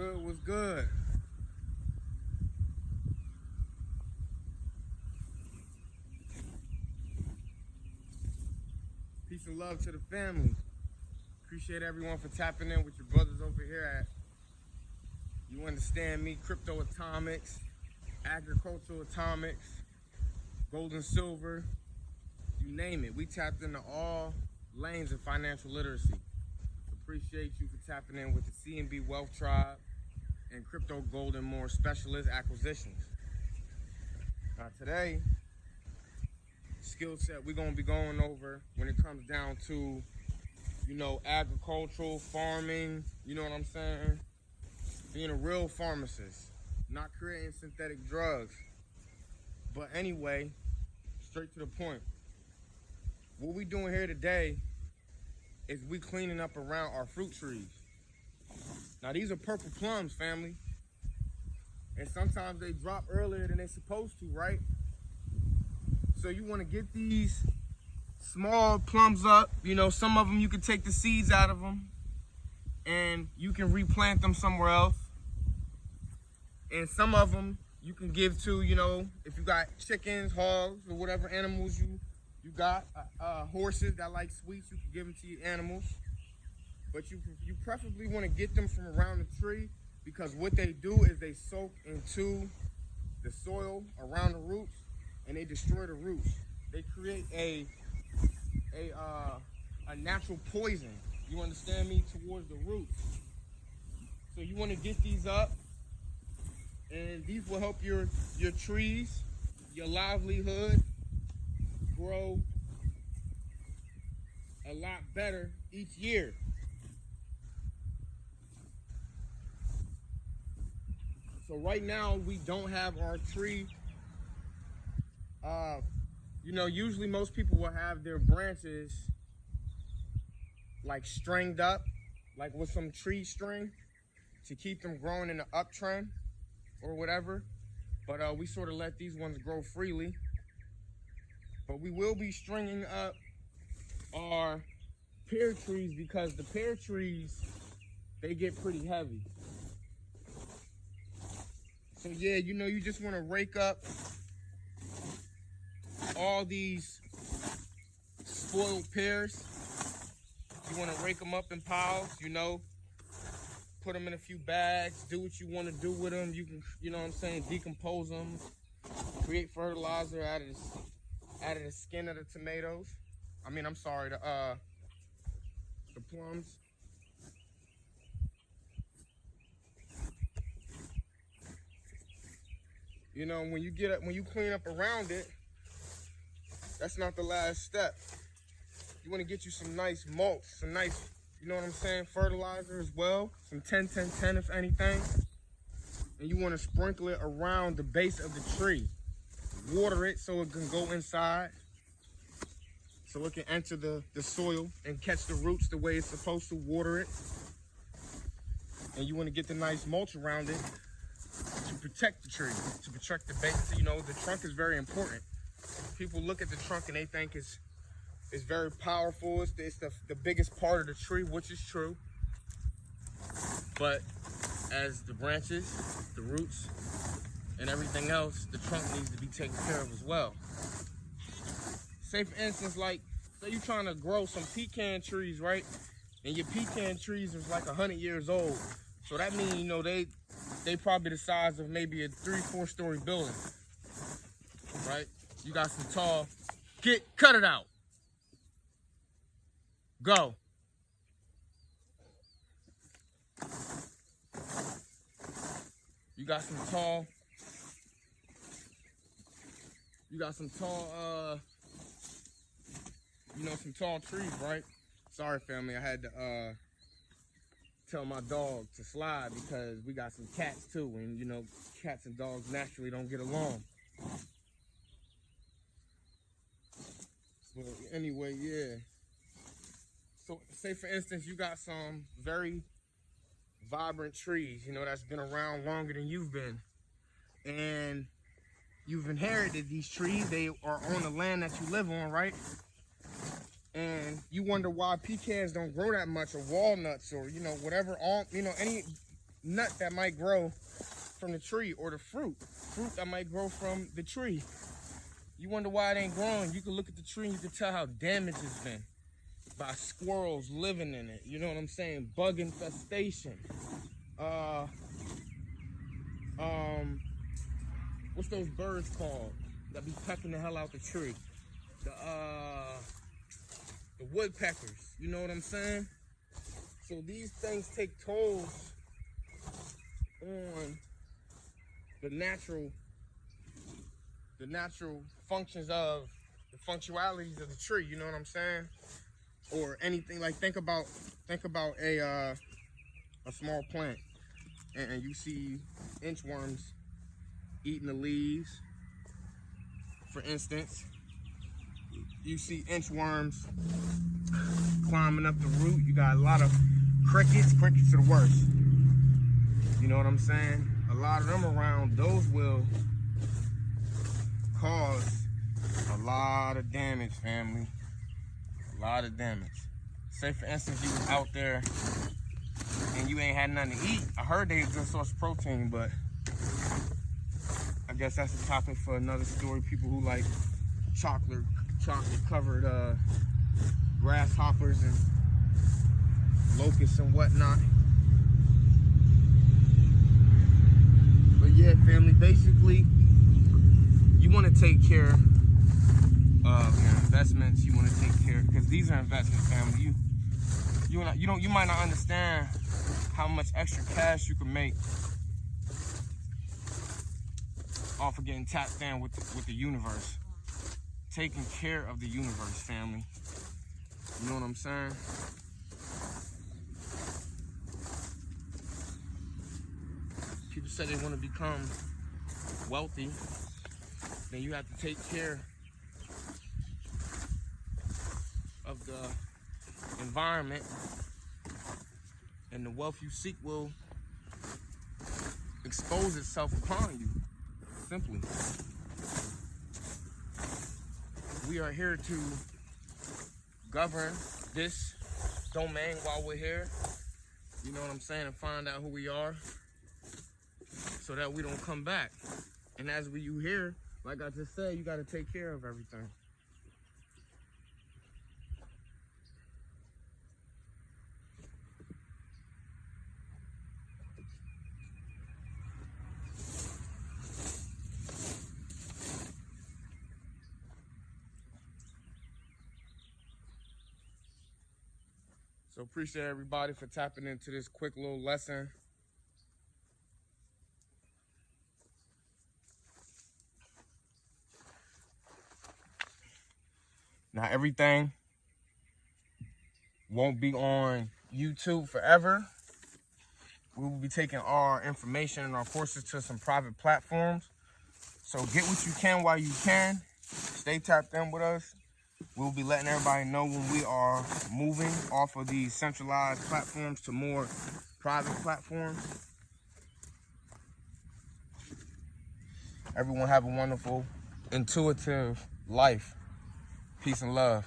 good? What's good? Peace and love to the family. Appreciate everyone for tapping in with your brothers over here at, you understand me, Crypto Atomics, Agricultural Atomics, Gold and Silver, you name it. We tapped into all lanes of financial literacy. Appreciate you for tapping in with the C&B Wealth Tribe and Crypto Gold and More Specialist Acquisitions. Now today, skill set we're going to be going over when it comes down to, agricultural, farming, you know what I'm saying? Being a real pharmacist, not creating synthetic drugs. But anyway, straight to the point. What we doing here today is we cleaning up around our fruit trees. Now these are purple plums, family. And sometimes they drop earlier than they're supposed to, right? So you want to get these small plums up. Some of them you can take the seeds out of them and you can replant them somewhere else. And some of them you can give to, if you got chickens, hogs, or whatever animals you got, horses that like sweets, you can give them to your animals. But you preferably want to get them from around the tree, because what they do is they soak into the soil around the roots and they destroy the roots. They create a natural poison, you understand me, towards the roots. So you want to get these up, and these will help your trees, your livelihood grow a lot better each year. So right now we don't have our tree. Usually most people will have their branches like stringed up, like with some tree string to keep them growing in the uptrend or whatever. But we sort of let these ones grow freely. But we will be stringing up our pear trees, because the pear trees, they get pretty heavy. So yeah, you just want to rake up all these spoiled pears. You want to rake them up in piles, put them in a few bags, do what you want to do with them. You can, decompose them, create fertilizer out of the skin of the tomatoes. The plums. When you clean up around it, that's not the last step. You want to get you some nice mulch, some nice, fertilizer as well. Some 10-10-10 if anything. And you want to sprinkle it around the base of the tree. Water it so it can go inside, so it can enter the soil and catch the roots the way it's supposed to. Water it. And you want to get the nice mulch around it to protect the tree, to protect the base. The trunk is very important. People look at the trunk and they think it's very powerful. It's the biggest part of the tree, which is true. But as the branches, the roots, and everything else, the trunk needs to be taken care of as well. Say for instance, like, say you're trying to grow some pecan trees, right? And your pecan trees is like 100 years old. So that means, they probably the size of maybe a 3-4 story building, right? You got some tall, cut it out. Go. You got some tall, some tall trees, right? Sorry, family, I had to tell my dog to slide because we got some cats too, and cats and dogs naturally don't get along. But anyway, yeah. So say for instance you got some very vibrant trees, that's been around longer than you've been, and you've inherited these trees. They are on the land that you live on, right? And you wonder why pecans don't grow that much, or walnuts, or whatever, any nut that might grow from the tree, or the fruit that might grow from the tree. You wonder why it ain't growing. You can look at the tree and you can tell how damaged it's been by squirrels living in it. You know what I'm saying? Bug infestation. What's those birds called that be pecking the hell out the tree? The woodpeckers. You know what I'm saying? So these things take tolls on the natural functions of the functionalities of the tree. You know what I'm saying? Or anything like think about a small plant, and you see inchworms eating the leaves. For instance, you see inchworms climbing up the root. You got a lot of crickets. Crickets are the worst. You know what I'm saying? A lot of them around, those will cause a lot of damage, family. A lot of damage. Say for instance you was out there and you ain't had nothing to eat. I heard they was a good source of protein, but I guess that's a topic for another story. People who like chocolate covered grasshoppers and locusts and whatnot. But yeah, family, basically you want to take care of your investments. You want to take care, because these are investments, family. You might not understand how much extra cash you can make off of getting tapped in with the universe. Taking care of the universe, family. You know what I'm saying? People say they want to become wealthy, then you have to take care of the environment, and the wealth you seek will expose itself upon you. Simply. We are here to govern this domain while we're here. You know what I'm saying? And find out who we are so that we don't come back. And as you here, like I just said, you got to take care of everything. So appreciate everybody for tapping into this quick little lesson. Now everything won't be on YouTube forever. We will be taking our information and our courses to some private platforms. So get what you can while you can. Stay tapped in with us. We'll be letting everybody know when we are moving off of these centralized platforms to more private platforms. Everyone have a wonderful, intuitive life. Peace and love.